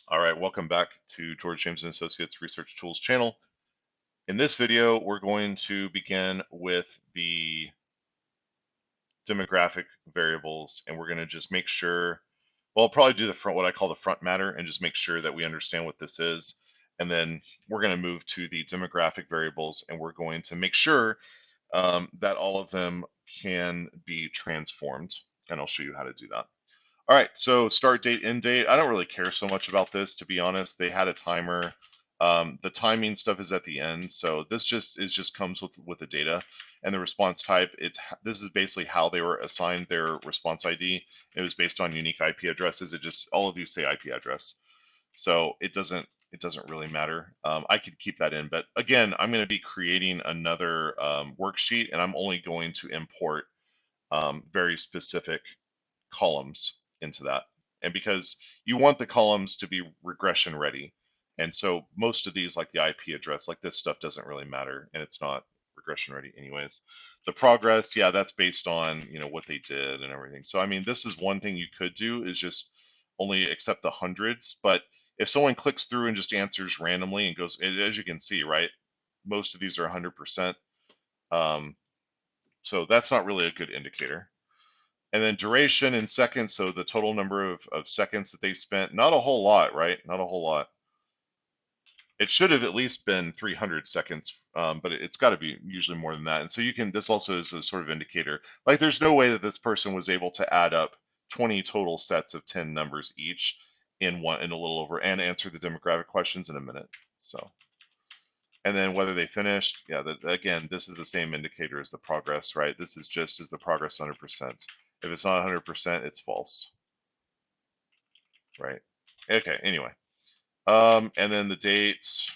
All right, welcome back to George James and Associates Research Tools channel. In this video, we're going to begin with the demographic variables, and we're going to just make sure, well, I'll probably do the front, what I call the front matter, and just make sure that we understand what this is. And then we're going to move to the demographic variables, and we're going to make sure that all of them can be transformed. And I'll show you how to do that. All right, so start date, end date. I don't really care so much about this, to be honest. They had a timer. The timing stuff is at the end, so this just comes with the data and the response type. This is basically how they were assigned their response ID. It was based on unique IP addresses. It just all of these say IP address, so it doesn't really matter. I could keep that in, but again, I'm going to be creating another worksheet, and I'm only going to import very specific columns into that. And because you want the columns to be regression ready. And so most of these, like the IP address, like this stuff doesn't really matter, and it's not regression ready anyways. The progress, yeah, that's based on, what they did and everything. So I mean, this is one thing you could do, is just only accept the hundreds. But if someone clicks through and just answers randomly and goes, as you can see, right, most of these are 100%. So that's not really a good indicator. And then duration in seconds, so the total number of seconds that they spent, not a whole lot, right? Not a whole lot. It should have at least been 300 seconds, but it's got to be usually more than that. And so this also is a sort of indicator. Like there's no way that this person was able to add up 20 total sets of 10 numbers each in a little over, and answer the demographic questions in a minute. So, and then whether they finished, yeah, again, this is the same indicator as the progress, right? This is just as the progress 100%. If it's not 100%, it's false, right? Okay, anyway. And then the dates,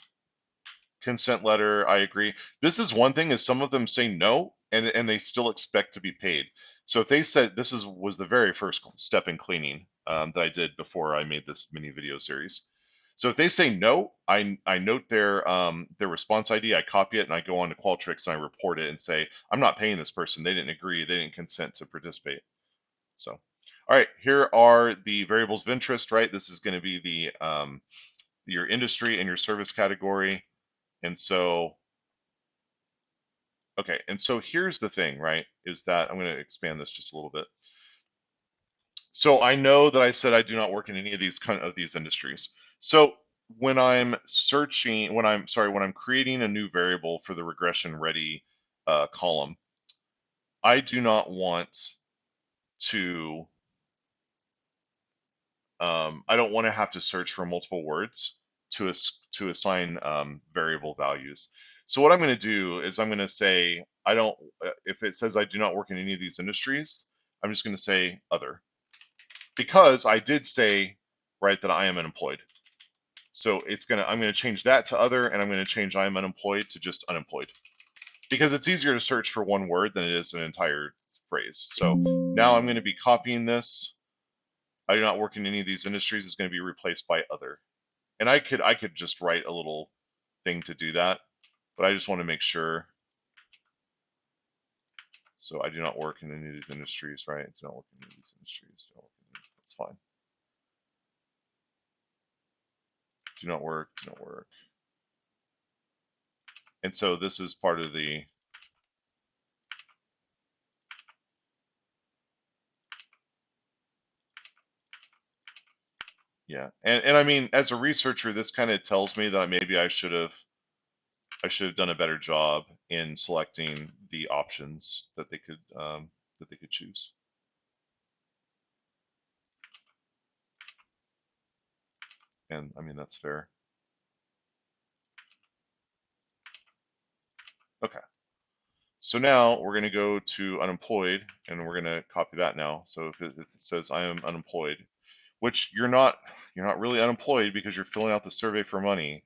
consent letter, I agree. This is one thing, is some of them say no, and they still expect to be paid. So if they said, was the very first step in cleaning that I did before I made this mini video series. So if they say no, I note their response ID, I copy it, and I go on to Qualtrics and I report it and say, I'm not paying this person. They didn't agree. They didn't consent to participate. So, all right, here are the variables of interest, right? This is going to be your industry and your service category. And so, okay, and so here's the thing, right? Is that I'm going to expand this just a little bit. So I know that I said I do not work in any of these industries. So when I'm creating a new variable for the regression ready column, I do not want to I don't want to have to search for multiple words to assign variable values. So what I'm going to do is I'm going to say, if it says I do not work in any of these industries, I'm just going to say other, because I did say, right, that I am unemployed. So I'm going to change that to other, and I'm going to change I am unemployed to just unemployed, because it's easier to search for one word than it is an entire phrase. So now I'm going to be copying this. I do not work in any of these industries is going to be replaced by other. And I could just write a little thing to do that, but I just want to make sure. So I do not work in any of these industries, right? I do not work in any of these industries. That's fine. Do not work, do not work. And so this is part of the, yeah. And I mean, as a researcher, this kind of tells me that maybe I should have done a better job in selecting the options that they could choose. And I mean, that's fair. Okay. So now we're going to go to unemployed, and we're going to copy that now. So if it says I am unemployed, which you're not really unemployed, because you're filling out the survey for money.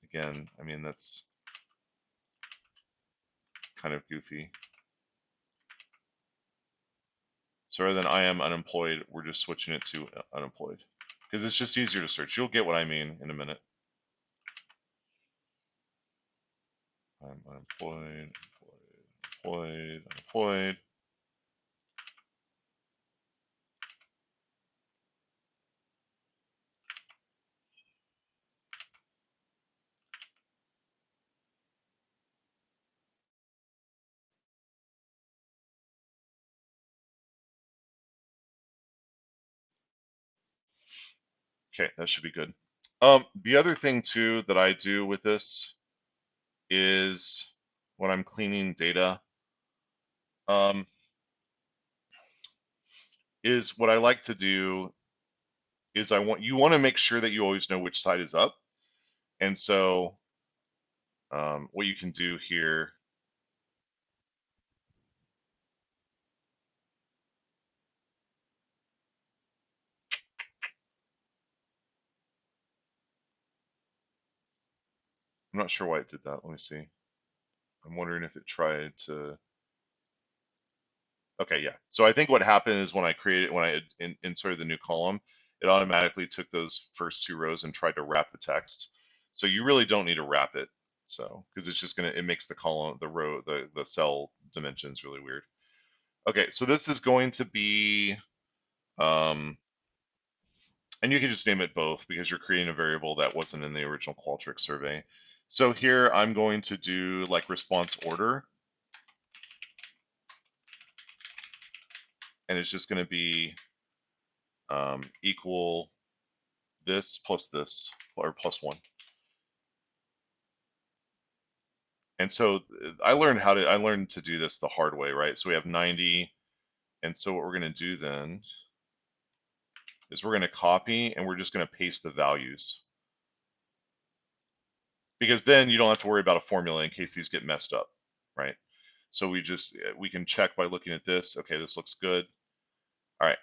Again, I mean, that's kind of goofy. So rather than I am unemployed, we're just switching it to unemployed, because it's just easier to search. You'll get what I mean in a minute. I'm unemployed, unemployed, unemployed. Okay, that should be good. The other thing too that I do with this is when I'm cleaning data, um, is what I like to do is you want to make sure that you always know which side is up. And so what you can do here, I'm not sure why it did that. Let me see. I'm wondering if it tried to. Okay, yeah. So I think what happened is when I inserted the new column, it automatically took those first two rows and tried to wrap the text. So you really don't need to wrap it. So because it's just it makes the column, the row, the cell dimensions really weird. Okay, so this is going to be, um, and you can just name it both because you're creating a variable that wasn't in the original Qualtrics survey. So here I'm going to do like response order, and it's just going to be equal this plus this, or plus one. And so I learned to do this the hard way, right? So we have 90, and so what we're going to do then is we're going to copy and we're just going to paste the values, because then you don't have to worry about a formula in case these get messed up, right? So we can check by looking at this. Okay, this looks good. All right.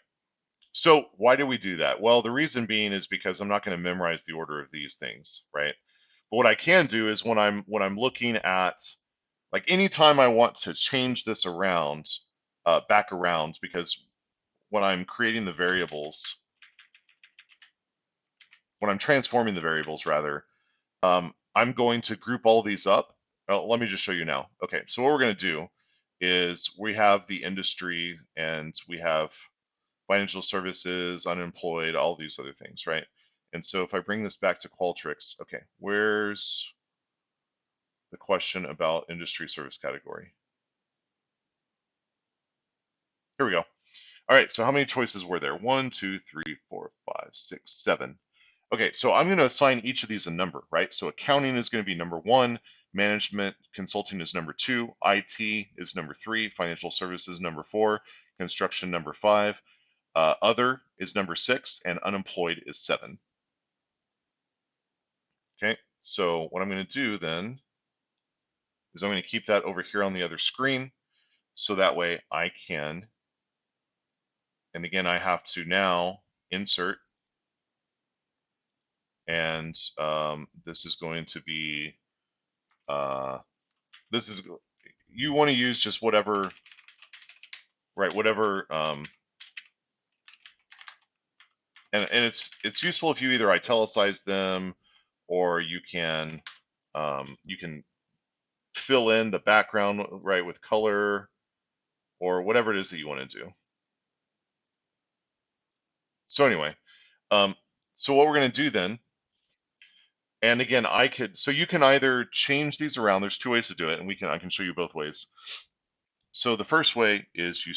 So why do we do that? Well, the reason being is because I'm not going to memorize the order of these things, right? But what I can do is when I'm looking at, like, anytime I want to change this around, back around, because when I'm creating the variables, when I'm transforming the variables rather, I'm going to group all these up. Let me just show you now. Okay, so what we're going to do is we have the industry and we have financial services, unemployed, all these other things, right? And so if I bring this back to Qualtrics, okay, where's the question about industry service category? Here we go. All right, so how many choices were there? 1, 2, 3, 4, 5, 6, 7. Okay, so I'm going to assign each of these a number, right? So accounting is going to be number 1, management consulting is number 2, IT is number 3, financial services number 4, construction number 5, other is number 6, and unemployed is 7. Okay, so what I'm going to do then is I'm going to keep that over here on the other screen, so that way I can, and again, I have to now insert, and this is going to be, uh, this is, you want to use just whatever, right, whatever, and it's useful if you either italicize them, or you can fill in the background, right, with color, or whatever it is that you want to do. So anyway, um, so what we're going to do then, and again, so you can either change these around. There's two ways to do it, and I can show you both ways. So the first way is you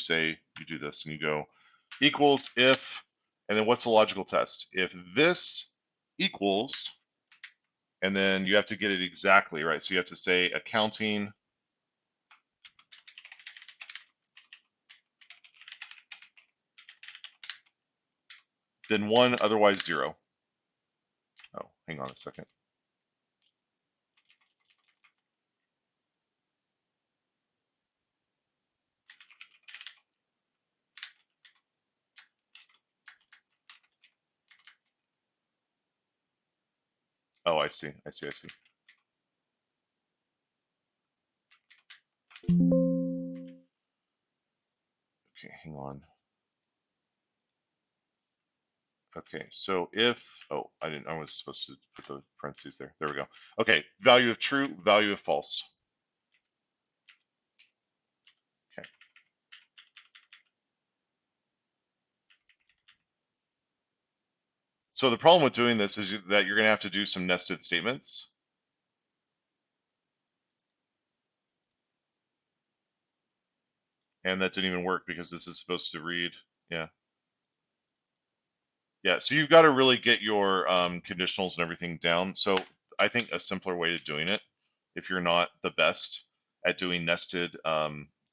do this and you go equals if, and then what's the logical test? If this equals, and then you have to get it exactly, right? So you have to say accounting, then 1, otherwise 0. Oh, hang on a second. Oh, I see. Okay, hang on. Okay, so if, oh, I was supposed to put the parentheses there. There we go. Okay, value of true, value of false. Okay. So the problem with doing this is that you're going to have to do some nested statements. And that didn't even work because this is supposed to read, yeah. Yeah, so you've got to really get your conditionals and everything down. So I think a simpler way of doing it, if you're not the best at doing nested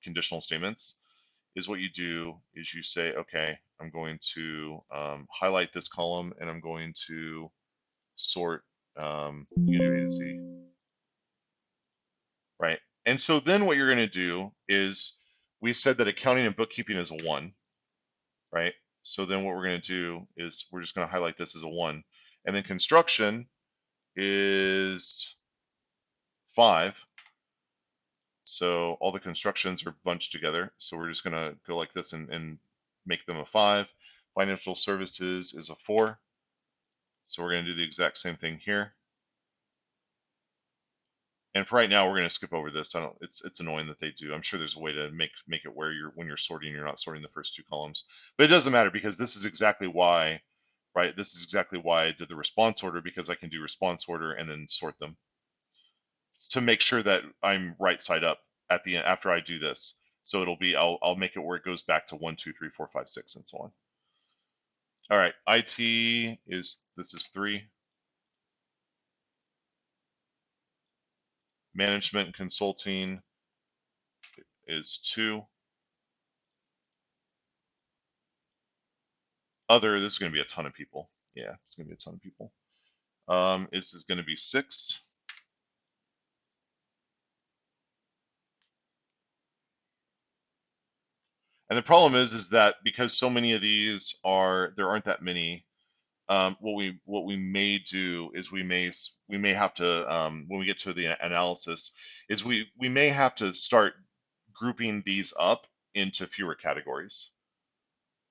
conditional statements, is what you do is you say, okay, I'm going to highlight this column and I'm going to sort, you can do A to Z, right? And so then what you're going to do is we said that accounting and bookkeeping is a 1, right? So then what we're going to do is we're just going to highlight this as a 1. And then construction is 5. So all the constructions are bunched together. So we're just going to go like this and make them a 5. Financial services is a 4. So we're going to do the exact same thing here. And for right now, we're going to skip over this. I don't. It's annoying that they do. I'm sure there's a way to make it where when you're sorting, you're not sorting the first 2 columns. But it doesn't matter because this is exactly why, right? This is exactly why I did the response order, because I can do response order and then sort them to make sure that I'm right side up at the end after I do this. So it'll be I'll make it where it goes back to 1, 2, 3, 4, 5, 6, and so on. All right, IT is this is 3. Management and consulting is 2. Other, this is going to be a ton of people. Yeah, it's going to be a ton of people. This is going to be 6. And the problem is that because so many of these there aren't that many. What we may do is we may have to when we get to the analysis is we may have to start grouping these up into fewer categories,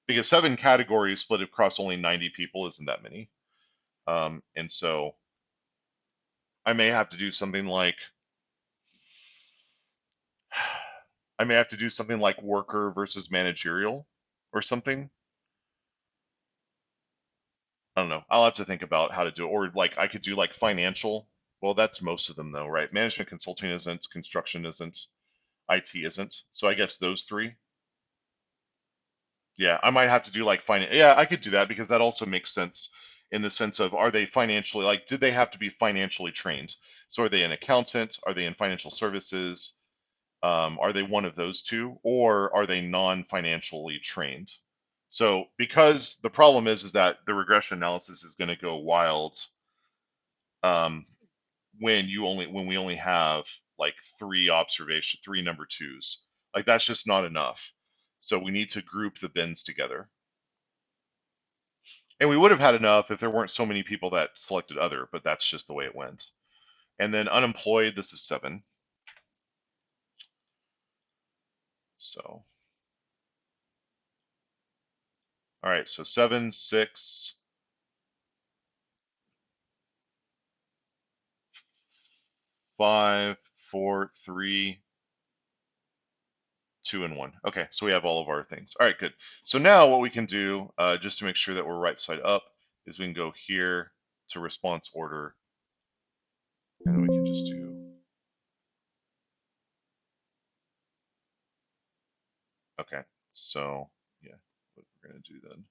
because 7 categories split across only 90 people isn't that many. And so I may have to do something like I may have to do something like worker versus managerial or something. I don't know. I'll have to think about how to do it. Or like I could do like financial. Well, that's most of them though, right? Management consulting isn't, construction isn't, IT isn't. So I guess those 3. Yeah, I might have to do like finance. Yeah, I could do that because that also makes sense in the sense of, are they financially, like, did they have to be financially trained? So are they an accountant? Are they in financial services? Are they one of those 2, or are they non-financially trained? So because the problem is that the regression analysis is going to go wild um, when we only have like 3 number 2s. Like that's just not enough. So we need to group the bins together. And we would have had enough if there weren't so many people that selected other, but that's just the way it went. And then unemployed, this is 7. So all right, so 7, 6, 5, 4, 3, 2, and 1. Okay, so we have all of our things. All right, good. So now what we can do, just to make sure that we're right side up, is we can go here to response order, and then we can just do, okay, so yeah, what we're going to do then,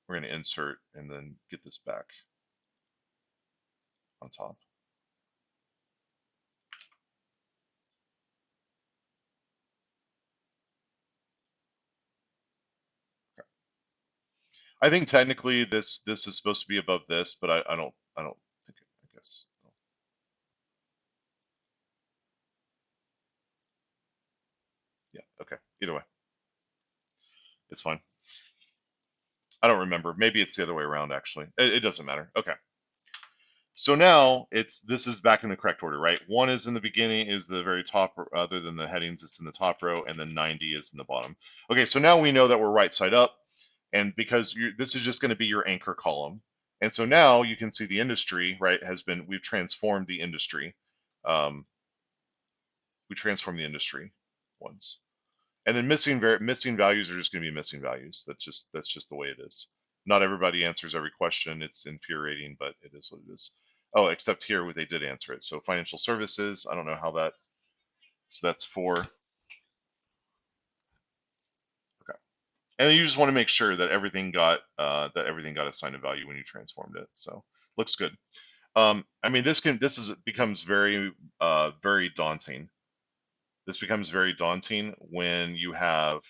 we're going to insert and then get this back on top. Okay. I think technically this is supposed to be above this, but I don't think it, I guess. Yeah, okay. Either way, it's fine. I don't remember. Maybe it's the other way around actually. It doesn't matter. Okay. So now this is back in the correct order, right? 1 is in the beginning, is the very top, other than the headings, it's in the top row, and then 90 is in the bottom. Okay, so now we know that we're right side up, and because this is just going to be your anchor column. And so now you can see the industry, right, we've transformed the industry. Um, we transformed the industry once. And then missing values are just going to be missing values. That's just the way it is. Not everybody answers every question. It's infuriating, but it is what it is. Oh, except here where they did answer it. So financial services, I don't know how that. So that's 4. Okay. And then you just want to make sure that everything got assigned a value when you transformed it. So looks good. I mean, this is becomes very daunting. This becomes very daunting when you have,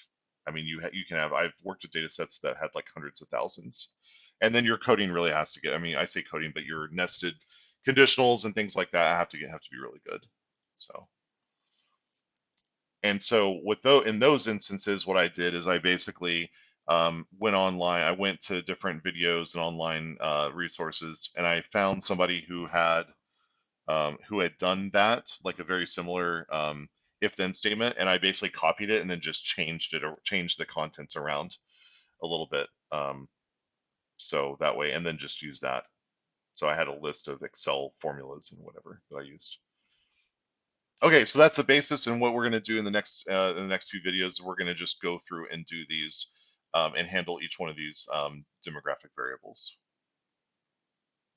I mean, you can have. I've worked with data sets that had like hundreds of thousands, and then your coding really has to get. I mean, I say coding, but your nested conditionals and things like that have to be really good. So. And so in those instances, what I did is I basically went online. I went to different videos and online resources, and I found somebody who had done that, like a very similar if-then statement, and I basically copied it and then just changed the contents around a little bit, so that way, and then just use that. So I had a list of Excel formulas and whatever that I used. Okay, so that's the basis, and what we're going to do in the next few videos, we're going to just go through and do these and handle each one of these demographic variables.